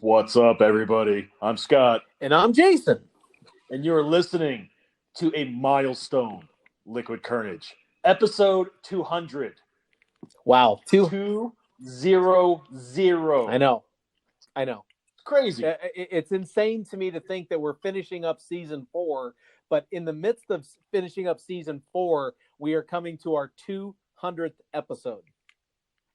What's up, everybody? I'm Scott. And I'm Jason. And you're listening to a milestone Liquid Kernedge. Episode 200. Wow. 200. I know. It's crazy. It's insane to me to think that we're finishing up season 4, but in the midst of finishing up season 4, we are coming to our 200th episode.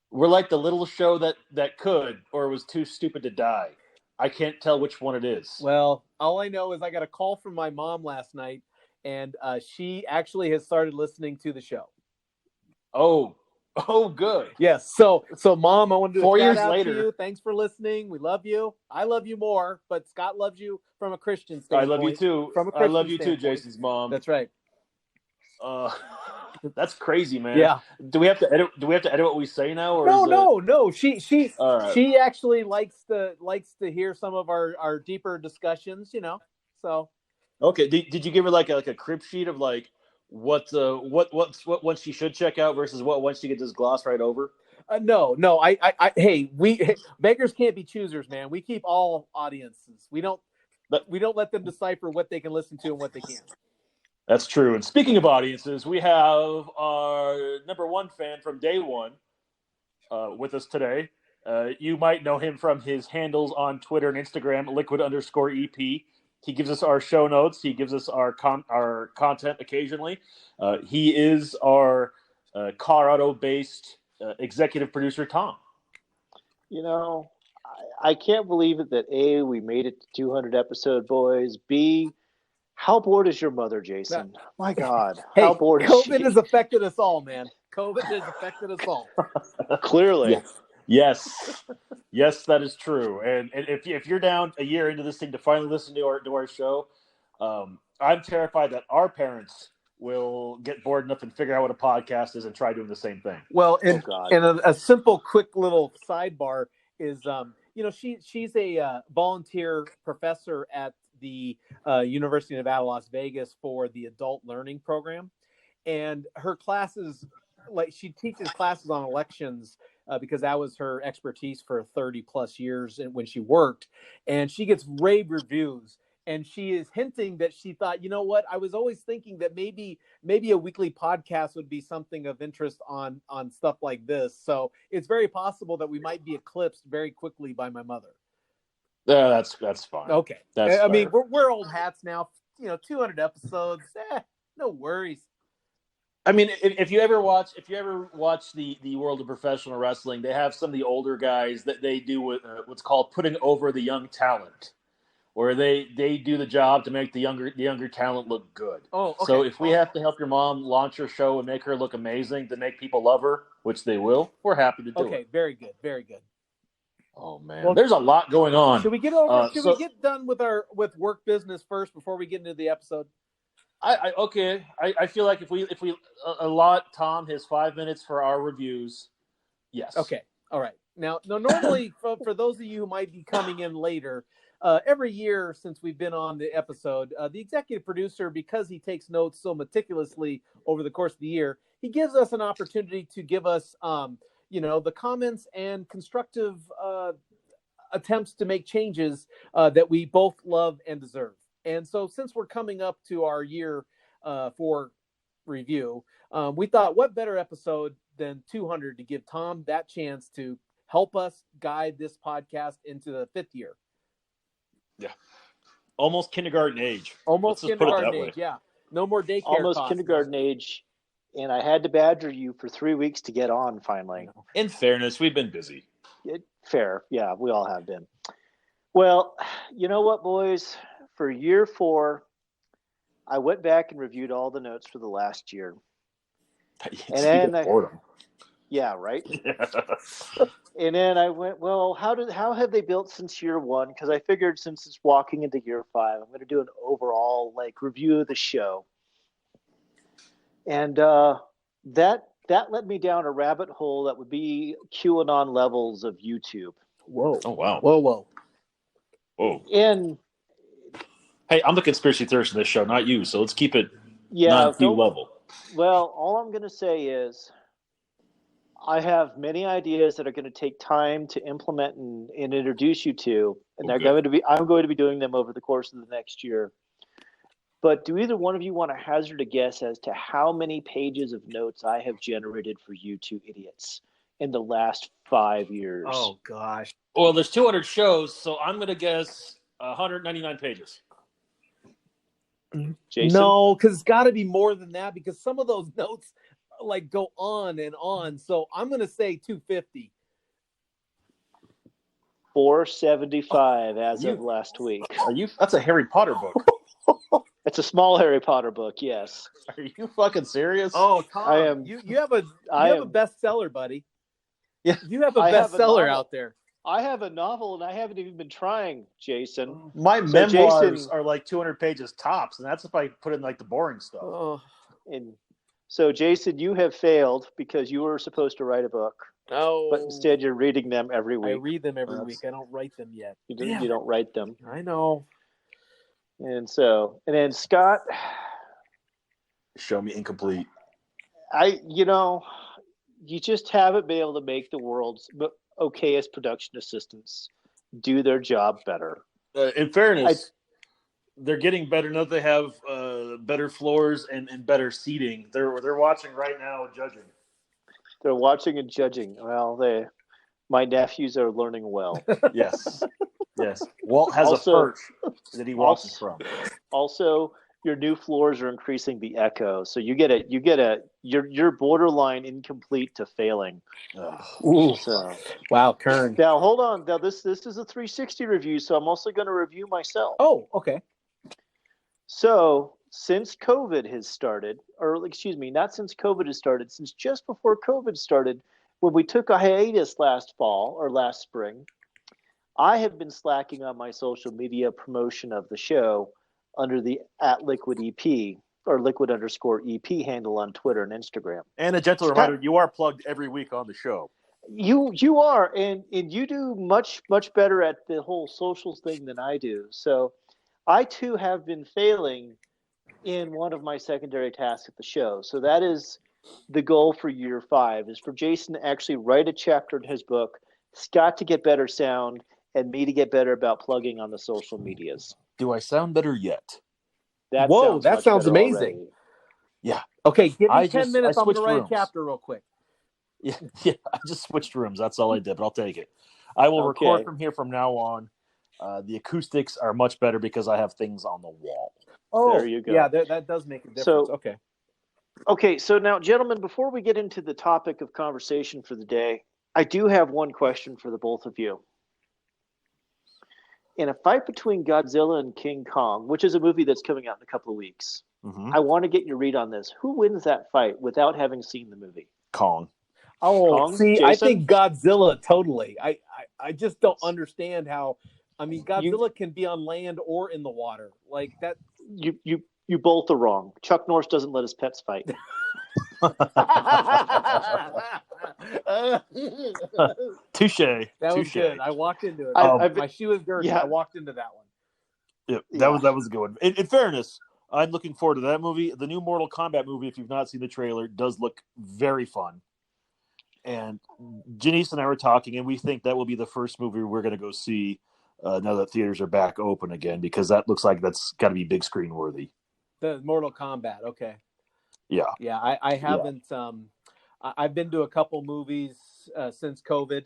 We're like the little show that could or was too stupid to die. I can't tell which one it is. Well, all I know is I got a call from my mom last night, and she actually has started listening to the show. Oh, good. Yes. So Mom, I want to do 4 a years shout out later. to you. Thanks for listening. We love you. I love you more, but Scott loves you from a Christian standpoint. I love you too. From a Christian I love you standpoint. too, Jason's mom. That's right. That's crazy, man. Yeah. Do we have to edit what we say now, or No. She right. She actually likes to hear some of our deeper discussions, So okay, did you give her like a crib sheet of like what one she should check out versus what one she could just gloss right over? No. Hey, beggars can't be choosers, man. We keep all audiences. We don't let them decipher what they can listen to and what they can't. That's true. And speaking of audiences, we have our number one fan from day one with us today. You might know him from his handles on Twitter and Instagram, liquid_EP. He gives us our show notes. He gives us our content occasionally. He is our Colorado-based executive producer, Tom. I can't believe it that A, we made it to 200 episode, boys. B, how bored is your mother, Jason? My God. How bored is she? COVID has affected us all, man. COVID has affected us all. Clearly. Yes, that is true. And if you're down a year into this thing to finally listen to our show, I'm terrified that our parents will get bored enough and figure out what a podcast is and try doing the same thing. Well, and a simple, quick little sidebar is, she's a volunteer professor at the University of Nevada, Las Vegas for the adult learning program. And her classes, like she teaches classes on elections because that was her expertise for 30 plus years when she worked. And she gets rave reviews. And she is hinting that she thought, you know what, I was always thinking that maybe a weekly podcast would be something of interest on stuff like this. So it's very possible that we might be eclipsed very quickly by my mother. That's fine. Okay. That's I mean, we're old hats now. 200 episodes. No worries. I mean, if you ever watch the world of professional wrestling, they have some of the older guys that they do what's called putting over the young talent, where they do the job to make the younger talent look good. Oh, okay. So if we have to help your mom launch her show and make her look amazing to make people love her, which they will, we're happy to do it. Okay, very good, very good. Oh man, well, there's a lot going on. Should we get get done with work business first before we get into the episode? I feel like if we allot Tom his 5 minutes for our reviews, yes. Okay, all right. Now normally for those of you who might be coming in later, every year since we've been on the episode, the executive producer, because he takes notes so meticulously over the course of the year, he gives us an opportunity to give us the comments and constructive attempts to make changes that we both love and deserve. And so since we're coming up to our year 4 review, we thought what better episode than 200 to give Tom that chance to help us guide this podcast into the 5th year. Yeah. Almost kindergarten age. Almost kindergarten age, yeah. No more daycare Almost costs. Kindergarten age. And I had to badger you for 3 weeks to get on finally. In fairness, we've been busy. Fair. Yeah, we all have been. Well, you know what, boys? For year 4, I went back and reviewed all the notes for the last year. And then yeah, right? Yeah. And then I went, well, how have they built since year 1? Because I figured since it's walking into year 5, I'm going to do an overall review of the show. And that led me down a rabbit hole that would be QAnon levels of YouTube. Whoa! Oh wow! Whoa! And hey, I'm the conspiracy theorist in this show, not you. So let's keep it non-Q level. Well, all I'm going to say is I have many ideas that are going to take time to implement and introduce you to, and they're going to be. I'm going to be doing them over the course of the next year. But do either one of you want to hazard a guess as to how many pages of notes I have generated for you two idiots in the last 5 years? Oh gosh. Well, there's 200 shows, so I'm going to guess 199 pages. Jason? No, because it's got to be more than that, because some of those notes like go on and on. So I'm going to say 250. 475 as of last week. That's a Harry Potter book. It's a small Harry Potter book, yes. Are you fucking serious? Oh, Tom, I am. you have a bestseller, buddy. Yeah, you have a bestseller out there. I have a novel, and I haven't even been trying, Jason. My memoirs are like 200 pages tops, and that's if I put in like the boring stuff. Oh. And so, Jason, you have failed because you were supposed to write a book. Oh. But instead, you're reading them every week. I read them every week. I don't write them yet. You don't write them. I know. And then Scott, show me incomplete. You just haven't been able to make the world's okayest production assistants do their job better. In fairness, they're getting better now that they have better floors and better seating. They're watching right now and judging. They're watching and judging. Well, my nephews are learning well. Yes. Yes. Walt has a perch that he watches from. Also, your new floors are increasing the echo, so you're borderline incomplete to failing. So. Wow, Kern. Now hold on. Now this is a 360 review, so I'm also going to review myself. Oh, okay. So since COVID has started, or excuse me, not since COVID has started, since just before COVID started, when we took a hiatus last fall or last spring, I have been slacking on my social media promotion of the show under the @LiquidEP or Liquid_EP handle on Twitter and Instagram. And a gentle reminder, you are plugged every week on the show. You are, and you do much better at the whole socials thing than I do. So I too have been failing in one of my secondary tasks at the show. So that is the goal for year 5, is for Jason to actually write a chapter in his book, Scott to get better sound, and me to get better about plugging on the social medias. Do I sound better yet? That sounds amazing. Already. Yeah. Okay, give me 10 minutes. I'm going to write a chapter real quick. Yeah, I just switched rooms. That's all I did, but I'll take it. I will record from here from now on. The acoustics are much better because I have things on the wall. Oh, there you go. Yeah, that does make a difference. Okay, so now, gentlemen, before we get into the topic of conversation for the day, I do have one question for the both of you. In a fight between Godzilla and King Kong, which is a movie that's coming out in a couple of weeks, I want to get your read on this. Who wins that fight without having seen the movie? Kong. Oh, Kong? see, Jason? I think Godzilla totally. I just don't understand how. I mean, Godzilla can be on land or in the water. Like that. You both are wrong. Chuck Norris doesn't let his pets fight. Touche. That was good. I walked into it. My shoe was dirty. Yeah. I walked into that one. Yeah, that was a good one. In fairness, I'm looking forward to that movie. The new Mortal Kombat movie, if you've not seen the trailer, does look very fun. And Janice and I were talking, and we think that will be the first movie we're going to go see now that theaters are back open again, because that looks like that's got to be big screen worthy. The Mortal Kombat, okay. Yeah. Yeah, I haven't. I've been to a couple movies since COVID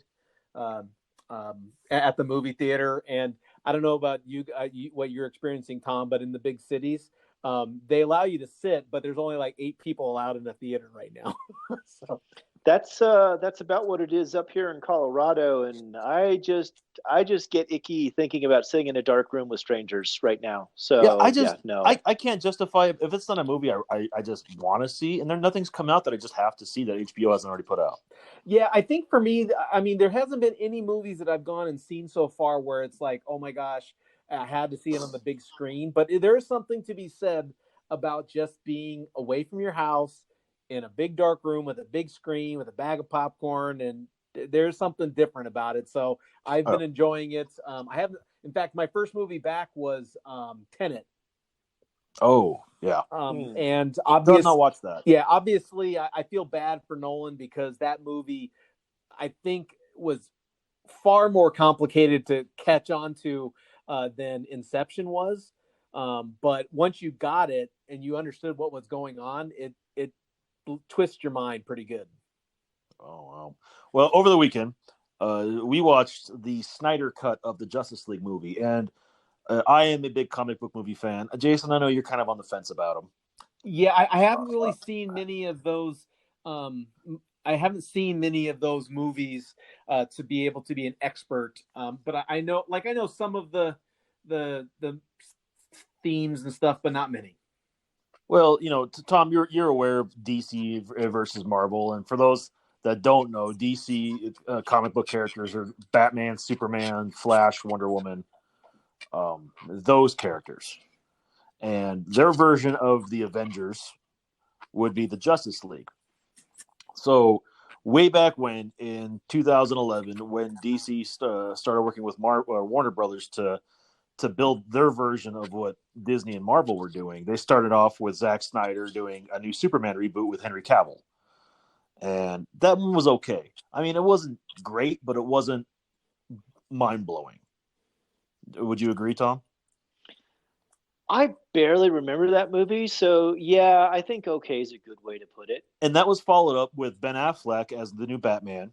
at the movie theater, and I don't know about you, what you're experiencing, Tom, but in the big cities, they allow you to sit, but there's only like 8 people allowed in the theater right now. So that's about what it is up here in Colorado, and I just get icky thinking about sitting in a dark room with strangers right now. So I can't justify if it's not a movie I just want to see, and nothing's come out that I just have to see that HBO hasn't already put out. Yeah, I think for me, I mean, there hasn't been any movies that I've gone and seen so far where it's like, oh my gosh, I had to see it on the big screen. But there is something to be said about just being away from your house in a big dark room with a big screen with a bag of popcorn, and there's something different about it. So I've been enjoying it. I haven't. In fact, my first movie back was Tenet. Oh, yeah. And Still have not watched that. Yeah, obviously, I feel bad for Nolan because that movie, I think, was far more complicated to catch on to than Inception was. But once you got it and you understood what was going on, it twists your mind pretty good. Oh, wow. Well, over the weekend, we watched the Snyder cut of the Justice League movie, and I am a big comic book movie fan. Jason, I know you're kind of on the fence about them. Yeah, I haven't really seen many of those. I haven't seen many of those movies to be able to be an expert. But I know some of the themes and stuff, but not many. Well, Tom, you're aware of DC versus Marvel, and for those that don't know, DC comic book characters are Batman, Superman, Flash, Wonder Woman, those characters, and their version of the Avengers would be the Justice League. So, way back when, in 2011, when DC started working with Warner Brothers to build their version of what Disney and Marvel were doing, they started off with Zack Snyder doing a new Superman reboot with Henry Cavill. And that one was okay. I mean, it wasn't great, but it wasn't mind-blowing. Would you agree, Tom? I barely remember that movie, so yeah, I think okay is a good way to put it. And that was followed up with Ben Affleck as the new Batman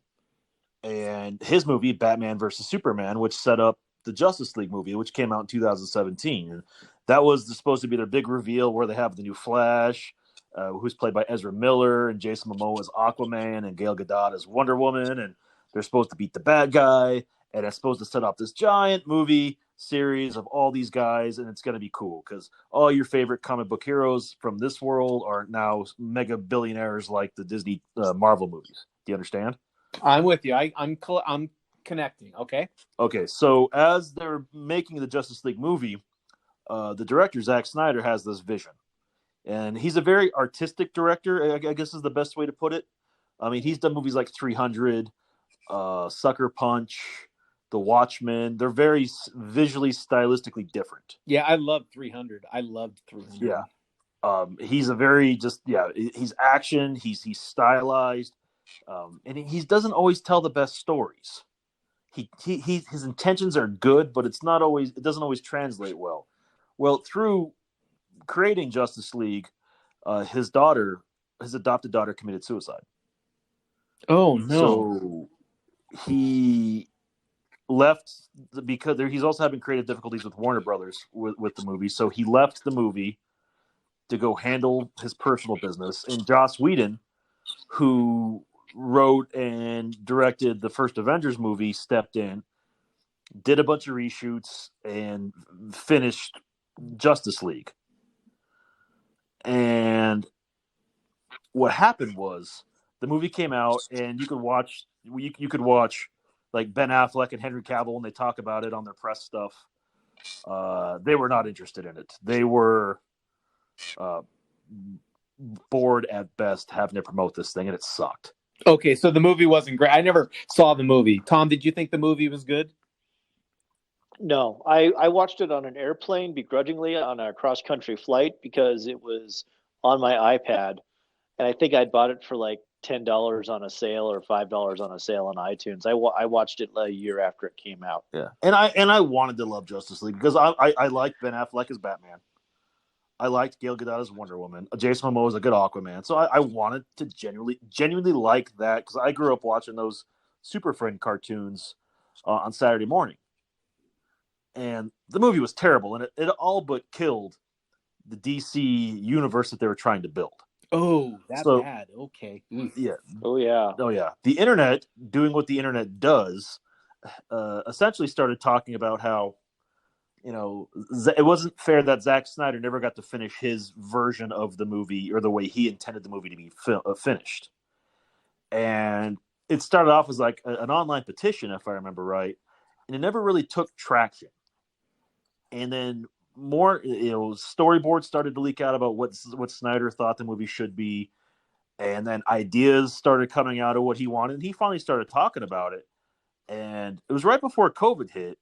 and his movie, Batman versus Superman, which set up the Justice League movie, which came out in 2017. And that was supposed to be their big reveal where they have the new Flash, who's played by Ezra Miller, and Jason Momoa as Aquaman, and Gal Gadot as Wonder Woman, and they're supposed to beat the bad guy, and it's supposed to set up this giant movie series of all these guys, and it's going to be cool because all your favorite comic book heroes from this world are now mega billionaires like the Disney Marvel movies. Do you understand? I'm with you. I'm connecting. Okay. Okay. So as they're making the Justice League movie, the director Zack Snyder has this vision, and he's a very artistic director. I guess is the best way to put it. I mean, he's done movies like 300, Sucker Punch, The Watchmen. They're very visually, stylistically different. Yeah, I loved 300. I loved 300. Yeah. He's a very he's action. He's stylized. And he doesn't always tell the best stories. His intentions are good, but it doesn't always translate well. Well, through creating Justice League, his adopted daughter committed suicide. Oh no! So he left because he's also having creative difficulties with Warner Brothers with the movie. So he left the movie to go handle his personal business. And Joss Whedon, who wrote and directed the first Avengers movie, stepped in, did a bunch of reshoots, and finished Justice League. And what happened was the movie came out, and you could watch like Ben Affleck and Henry Cavill when they talk about it on their press stuff. They were not interested in it. They were bored at best having to promote this thing, and it sucked. Okay, so the movie wasn't great. I never saw the movie. Tom, did you think the movie was good? No, I watched it on an airplane begrudgingly on a cross-country flight because it was on my iPad, and I think I'd bought it for like $10 on a sale or $5 on a sale on iTunes. I watched it a year after it came out. Yeah, and I wanted to love Justice League because I liked Ben Affleck as Batman. I liked Gal Gadot as Wonder Woman. Jason Momoa was a good Aquaman. So I wanted to genuinely like that because I grew up watching those Super Friend cartoons on Saturday morning. And the movie was terrible, and it all but killed the DC universe that they were trying to build. Oh, that's bad. Okay. Yeah. Oh, yeah. Oh, yeah. The internet, doing what the internet does, essentially started talking about how, it wasn't fair that Zack Snyder never got to finish his version of the movie or the way he intended the movie to be finished. And it started off as like an online petition, if I remember right, and it never really took traction. And then more, storyboards started to leak out about what Snyder thought the movie should be, and then ideas started coming out of what he wanted. And he finally started talking about it, and it was right before COVID hit.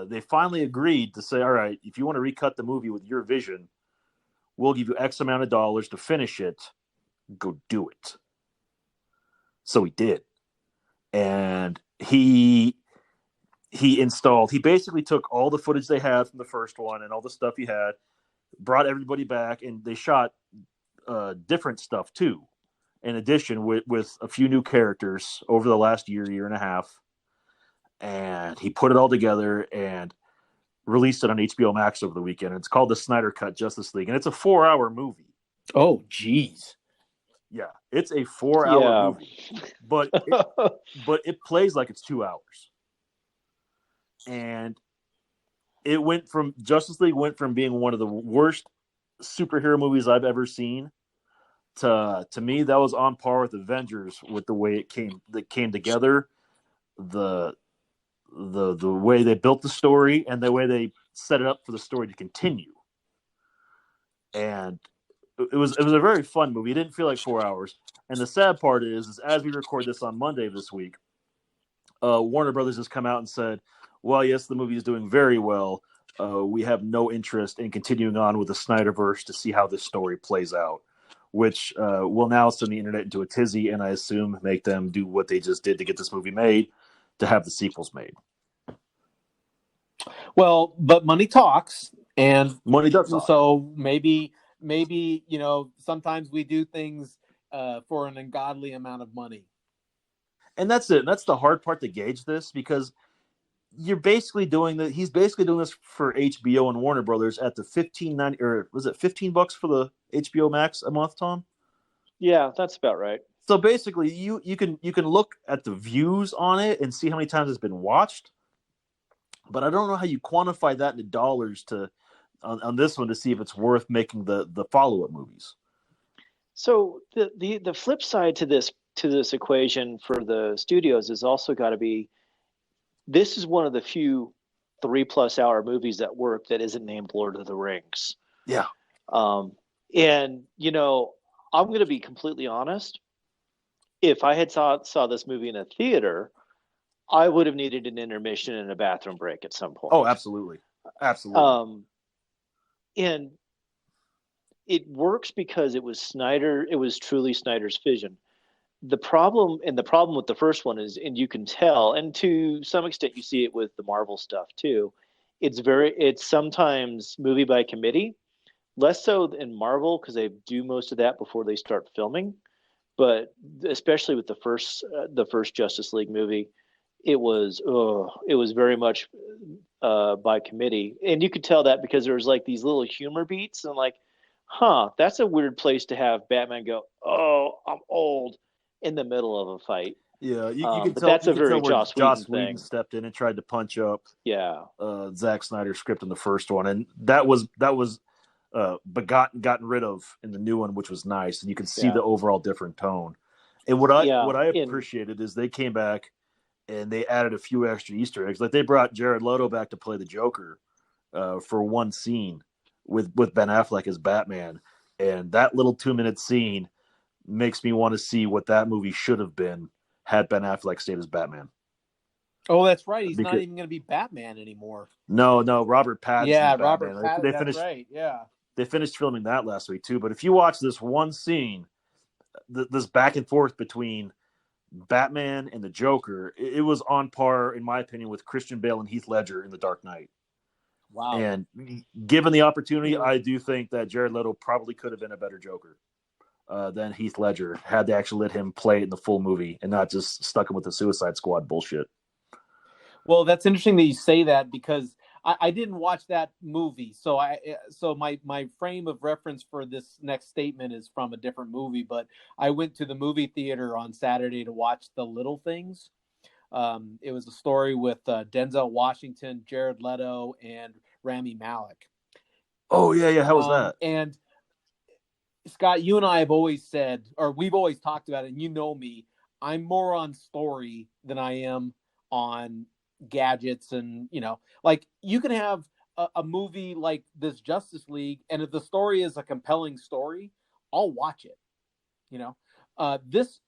They finally agreed to say, all right, if you want to recut the movie with your vision, We'll give you X amount of dollars to finish it. Go do it. So he did. And he basically took all the footage they had from the first one and all the stuff he had, brought everybody back, and they shot different stuff too. In addition, with a few new characters over the last year and a half. And he put it all together and released it on HBO Max over the weekend. It's called the Snyder Cut Justice League, and it's a 4-hour movie. Oh, geez. Yeah, it's a 4-hour movie, but it plays like it's 2 hours. And Justice League went from being one of the worst superhero movies I've ever seen to me that was on par with Avengers with the way it came together, the way they built the story and the way they set it up for the story to continue. And it was a very fun movie. It didn't feel like 4 hours. And the sad part is as we record this on Monday this week, Warner Brothers has come out and said, well, yes, the movie is doing very well. We have no interest in continuing on with the Snyderverse to see how this story plays out, which will now send the internet into a tizzy and I assume make them do what they just did to get this movie made, to have the sequels made. Well, but money talks, and money does talk. So maybe sometimes we do things for an ungodly amount of money. And that's it. That's the hard part to gauge this, because you're basically he's basically doing this for HBO and Warner Brothers at the $15.90, or was it $15 for the HBO Max a month, Tom? Yeah, that's about right. So basically, you can look at the views on it and see how many times it's been watched, but I don't know how you quantify that into dollars on this one to see if it's worth making the follow-up movies. So the flip side to this equation for the studios is also got to be, this is one of the few 3+ hour movies that work that isn't named Lord of the Rings. Yeah. And I'm going to be completely honest. If I had saw this movie in a theater, I would have needed an intermission and a bathroom break at some point. Oh, absolutely. Absolutely. And it works because it was Snyder. It was truly Snyder's vision. The problem with the first one is, and you can tell, and to some extent you see it with the Marvel stuff too, it's sometimes movie by committee, less so in Marvel because they do most of that before they start filming. But especially with the first Justice League movie, it was very much by committee, and you could tell that because there was like these little humor beats and like, that's a weird place to have Batman go, "Oh, I'm old," in the middle of a fight. Yeah, you can tell. That's a very Joss Whedon thing. Stepped in and tried to punch up. Yeah, Zack Snyder's script in the first one, and that was gotten rid of in the new one, which was nice, and you can see the overall different tone. And what I appreciated is they came back and they added a few extra Easter eggs. Like they brought Jared Leto back to play the Joker for one scene with Ben Affleck as Batman, and that little 2-minute scene makes me want to see what that movie should have been had Ben Affleck stayed as Batman. Oh, that's right. He's not even going to be Batman anymore. No, Robert Pattinson. Yeah, Robert Pattinson. That's right. Yeah. They finished filming that last week too. But if you watch this one scene, this back and forth between Batman and the Joker, it was on par, in my opinion, with Christian Bale and Heath Ledger in The Dark Knight. Wow. And given the opportunity, I do think that Jared Leto probably could have been a better Joker than Heath Ledger had they actually let him play in the full movie and not just stuck him with the Suicide Squad bullshit. Well, that's interesting that you say that, because I didn't watch that movie, so my frame of reference for this next statement is from a different movie. But I went to the movie theater on Saturday to watch The Little Things. It was a story with Denzel Washington, Jared Leto, and Rami Malek. Oh yeah. How was that? And Scott, you and I have always said, or we've always talked about it, and you know me, I'm more on story than I am on gadgets. And like, you can have a movie like this Justice League, and if the story is a compelling story, I'll watch it. This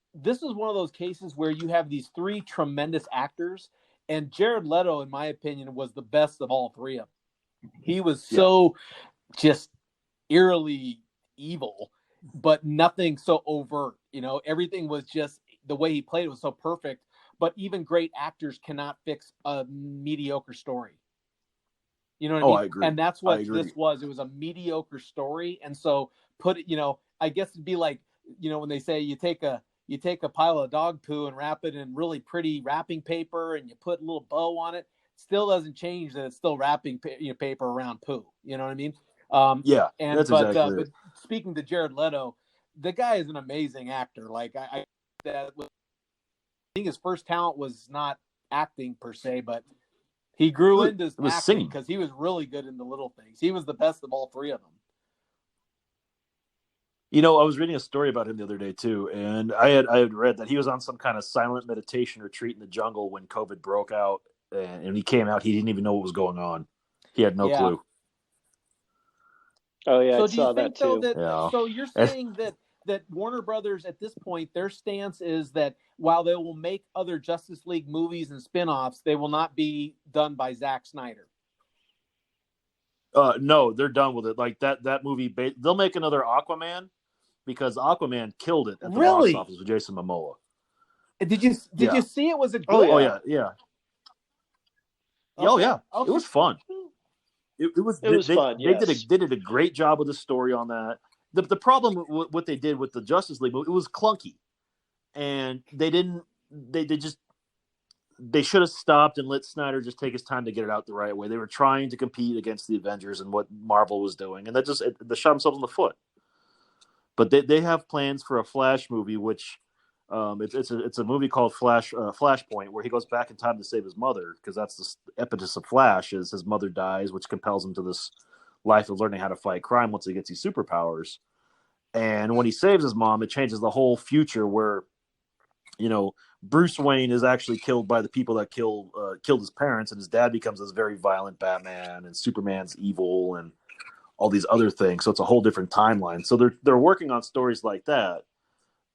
is one of those cases where you have these three tremendous actors, and Jared Leto, in my opinion, was the best of all three of them. He was so just eerily evil, but nothing so overt. Everything was just the way he played it was so perfect. But even great actors cannot fix a mediocre story. You know what I mean? I agree. And that's what this was. It was a mediocre story. And so I guess it'd be like, when they say you take a pile of dog poo and wrap it in really pretty wrapping paper and you put a little bow on it, still doesn't change that it's still wrapping paper around poo. You know what I mean? But speaking to Jared Leto, the guy is an amazing actor. Like I think his first talent was not acting per se, but he grew into acting because he was really good in the little things. He was the best of all three of them. I was reading a story about him the other day too, and I had read that he was on some kind of silent meditation retreat in the jungle when COVID broke out, and he came out. He didn't even know what was going on. He had no clue. Oh yeah, so I do saw you think that too. So you're saying that Warner Brothers at this point, their stance is that while they will make other Justice League movies and spin-offs, they will not be done by Zack Snyder. No, they're done with it. Like that movie, they'll make another Aquaman because Aquaman killed it at the box office with Jason Momoa. Did you see it? Was it good? Oh yeah. Okay. Oh yeah, okay. It was fun. It was fun. Yes. They did a great job with the story on that. The problem with what they did with the Justice League movie, it was clunky, and they should have stopped and let Snyder just take his time to get it out the right way. They were trying to compete against the Avengers and what Marvel was doing, and they shot themselves in the foot. But they have plans for a Flash movie, which it's a movie called Flashpoint, where he goes back in time to save his mother, because that's the impetus of Flash is his mother dies, which compels him to this life of learning how to fight crime once he gets these superpowers. And when he saves his mom, it changes the whole future where, Bruce Wayne is actually killed by the people that killed his parents, and his dad becomes this very violent Batman, and Superman's evil, and all these other things. So it's a whole different timeline. So they're working on stories like that,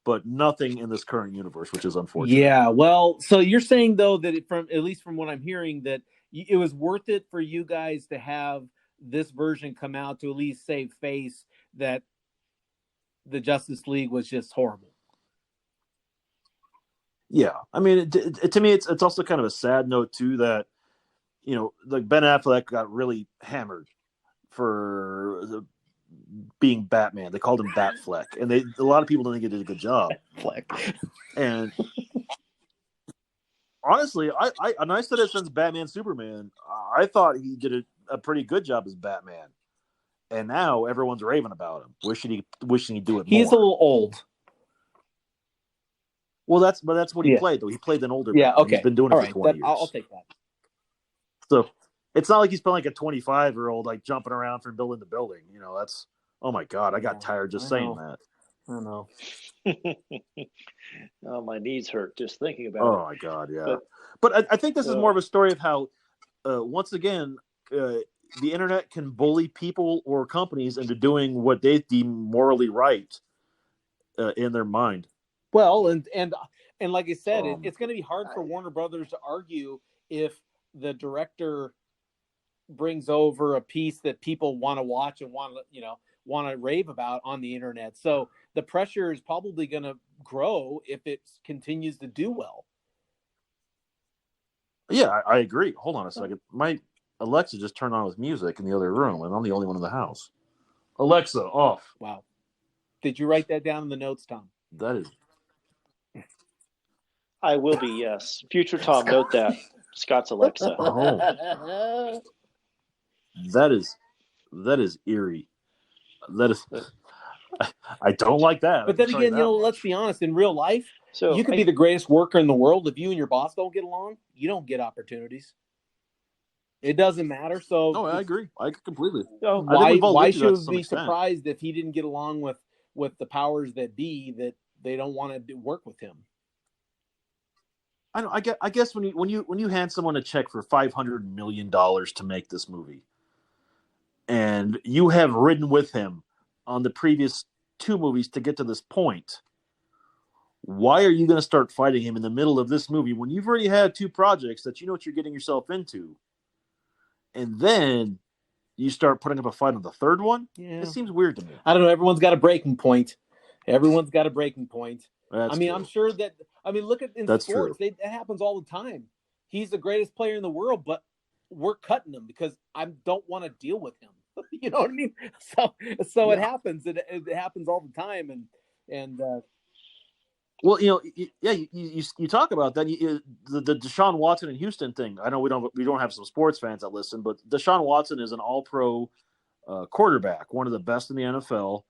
but nothing in this current universe, which is unfortunate. Yeah, well, so you're saying though that at least from what I'm hearing, that it was worth it for you guys to have this version come out to at least save face that the Justice League was just horrible. Yeah, I mean, to me, it's also kind of a sad note too that like Ben Affleck got really hammered for being Batman. They called him Batfleck, and a lot of people don't think he did a good job. Fleck. And honestly, I said it since Batman Superman. I thought he did a pretty good job as Batman, and now everyone's raving about him, wishing he'd do it more. He's a little old. Well, that's what he played though. He played an older. Yeah, Batman. okay. He's been doing it for 20 years. I'll take that. So it's not like he's playing like a 25-year-old like jumping around from building to building. That's oh my god, I got tired just saying that. I know. Oh, my knees hurt just thinking about it. Oh my god, yeah. But I think this is more of a story of how, once again, the internet can bully people or companies into doing what they deem morally right in their mind. Well, and like I said, it's going to be hard for Warner Brothers to argue if the director brings over a piece that people want to watch and want to rave about on the internet. So the pressure is probably going to grow if it continues to do well. Yeah, I agree. Hold on a second. My Alexa just turned on with music in the other room, and I'm the only one in the house. Alexa, off. Wow. Did you write that down in the notes, Tom? That is. I will be, yes. Future Tom, note that. Scott's Alexa. Oh. That is eerie. That is. I don't like that. But then again, let's be honest. In real life, you could be the greatest worker in the world. If you and your boss don't get along, you don't get opportunities. It doesn't matter. So, no, I agree. I completely. Why should we be surprised if he didn't get along with the powers that be, that they don't want to work with him? I guess when you hand someone a check for $500 million to make this movie, and you have ridden with him on the previous 2 movies to get to this point, why are you going to start fighting him in the middle of this movie when you've already had 2 projects that you know what you're getting yourself into? And then you start putting up a fight on the third one. Yeah. It seems weird to me. I don't know. Everyone's got a breaking point. That's true. true. I'm sure that. Look at in That's sports. true. That happens all the time. He's the greatest player in the world, but we're cutting him because I don't want to deal with him. You know what I mean? So it happens. It happens all the time, and. Well, you talk about that. The Deshaun Watson and Houston thing. I know we don't have some sports fans that listen, but Deshaun Watson is an All-Pro quarterback, one of the best in the NFL,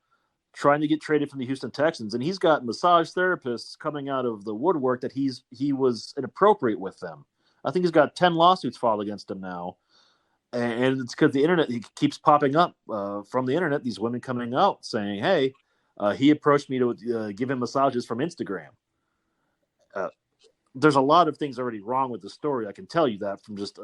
trying to get traded from the Houston Texans, and he's got massage therapists coming out of the woodwork that he was inappropriate with them. I think he's got 10 lawsuits filed against him now, and it's because the internet keeps popping up from the internet. These women coming out saying, "Hey, he approached me to give him massages from Instagram." There's a lot of things already wrong with the story. I can tell you that from just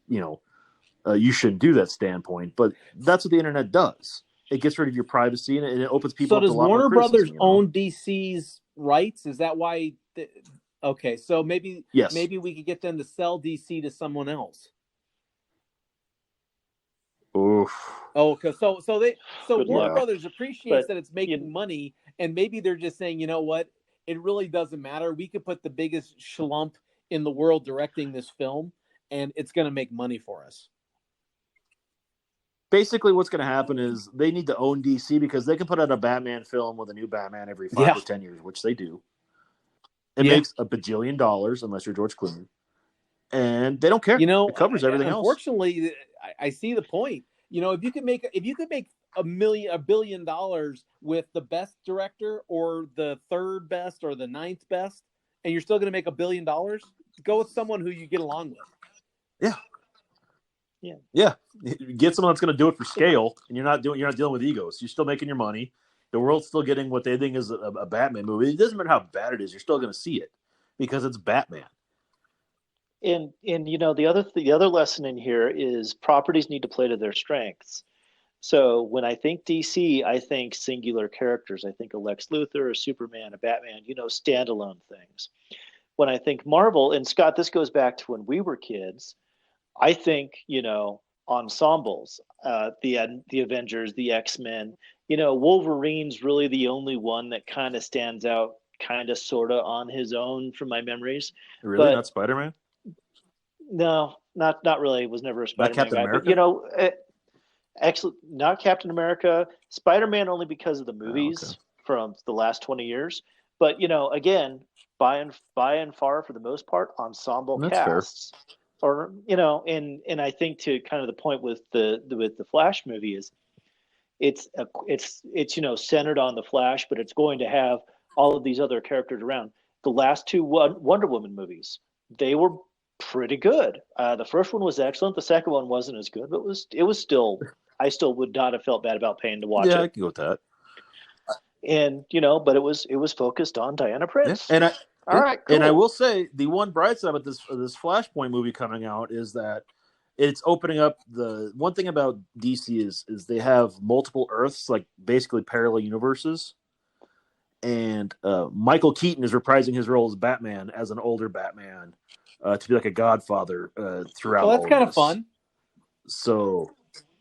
you shouldn't do that standpoint. But that's what the internet does. It gets rid of your privacy and it opens people up to a lot more criticism. So does Warner Brothers own DC's rights? Is that why? Okay, so maybe we could get them to sell DC to someone else. Oof. Oh, because so Warner luck. Brothers appreciates But, that it's making money, and maybe they're just saying, you know what, it really doesn't matter. We could put the biggest schlump in the world directing this film, and it's going to make money for us. Basically, what's going to happen is they need to own DC because they can put out a Batman film with a new Batman every 5 or 10 years, which they do. It makes $1 bajillion unless you're George Clooney, and they don't care. It covers everything else. Unfortunately, I see the point. If you could make $1 billion with the best director or the third best or the ninth best, and you're still going to make $1 billion, go with someone who you get along with. Yeah. Get someone that's going to do it for scale, and you're not dealing with egos. You're still making your money. The world's still getting what they think is a Batman movie. It doesn't matter how bad it is. You're still going to see it because it's Batman. And the other lesson in here is properties need to play to their strengths. So when I think DC, I think singular characters. I think a Lex Luthor, a Superman, a Batman, standalone things. When I think Marvel, and Scott, this goes back to when we were kids, I think, ensembles, the Avengers, the X-Men, Wolverine's really the only one that kind of stands out kind of sort of on his own from my memories. Really? Not Spider-Man? No, not really. It was never a Spider-Man Captain guy. America? But, excellent. Not Captain America. Spider-Man only because of the movies from the last 20 years. But, again, by and far, for the most part, ensemble That's casts. Fair. Or, and I think to kind of the point with the Flash movie is it's centered on the Flash, but it's going to have all of these other characters around. The last two Wonder Woman movies, they were pretty good. The first one was excellent. The second one wasn't as good, but it was still. I still would not have felt bad about paying to watch it. Yeah, I can go with that. And but it was focused on Diana Prince. Yeah. All right, cool. And I will say the one bright side about this Flashpoint movie coming out is that it's opening up. The one thing about DC is they have multiple Earths, like basically parallel universes. And Michael Keaton is reprising his role as Batman, as an older Batman, to be like a godfather throughout. Well, that's kind of fun. So,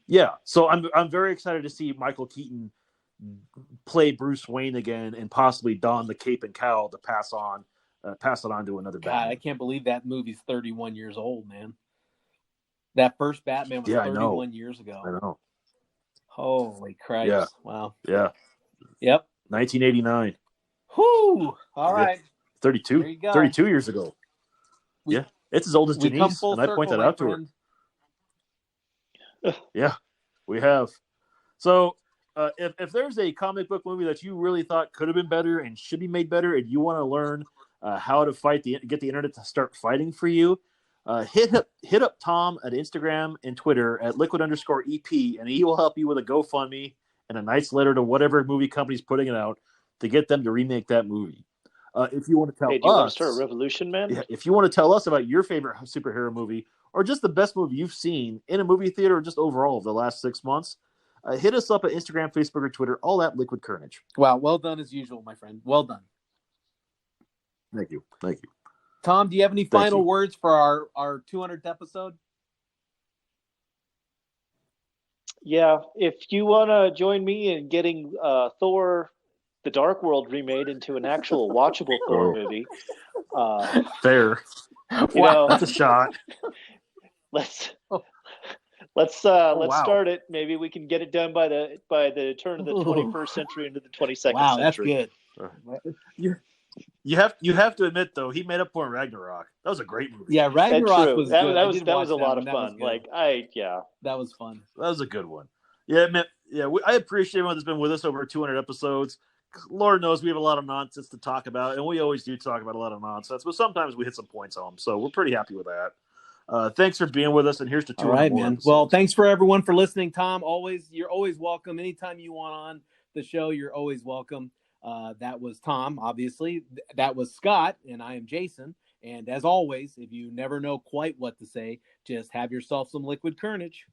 yeah. So I'm very excited to see Michael Keaton play Bruce Wayne again and possibly don the cape and cowl to pass it on to another Batman. I can't believe that movie's 31 years old, man. That first Batman was 31 years ago. I know. Holy Christ. Yeah. Wow. Yeah. Yep. 1989. Whew. All right. 32. There you go. 32 years ago. It's as old as Janice, and I point that out to her. Yeah, we have. So, if there's a comic book movie that you really thought could have been better and should be made better, and you want to learn how to get the internet to start fighting for you, hit up Tom at Instagram and Twitter at @liquid_EP, and he will help you with a GoFundMe and a nice letter to whatever movie company's putting it out to get them to remake that movie. If you want to tell us, do you want to start a revolution, man? Yeah, if you want to tell us about your favorite superhero movie or just the best movie you've seen in a movie theater or just overall of the last 6 months, hit us up at Instagram, Facebook, or Twitter, all at Liquid Kernedge. Wow, well done as usual, my friend. Well done. Thank you. Tom, do you have any final words for our 200th episode? Yeah, if you want to join me in getting Thor: The Dark World remade into an actual watchable Thor movie, Fair. you know, That's a shot. let's Oh, let's wow. start it. Maybe we can get it done by the turn of the 21st century into the 22nd Wow, that's century. good. You have to admit though, he made up for Ragnarok. That was a great movie. Yeah, Ragnarok True. was That, good. that I was did that watch was a that lot one. of That was fun. good. Like That was fun. That was a good one. Yeah, man. Yeah, I appreciate everyone that's been with us over 200 episodes. Lord knows we have a lot of nonsense to talk about, and we always do talk about a lot of nonsense, but sometimes we hit some points on them, so we're pretty happy with that. Thanks for being with us, and here's to 200 All right, more man. episodes. Well, thanks for everyone for listening. Tom, you're always welcome. Anytime you want on the show, you're always welcome. That was Tom, obviously. That was Scott, and I am Jason. And as always, if you never know quite what to say, just have yourself some liquid Kernedge.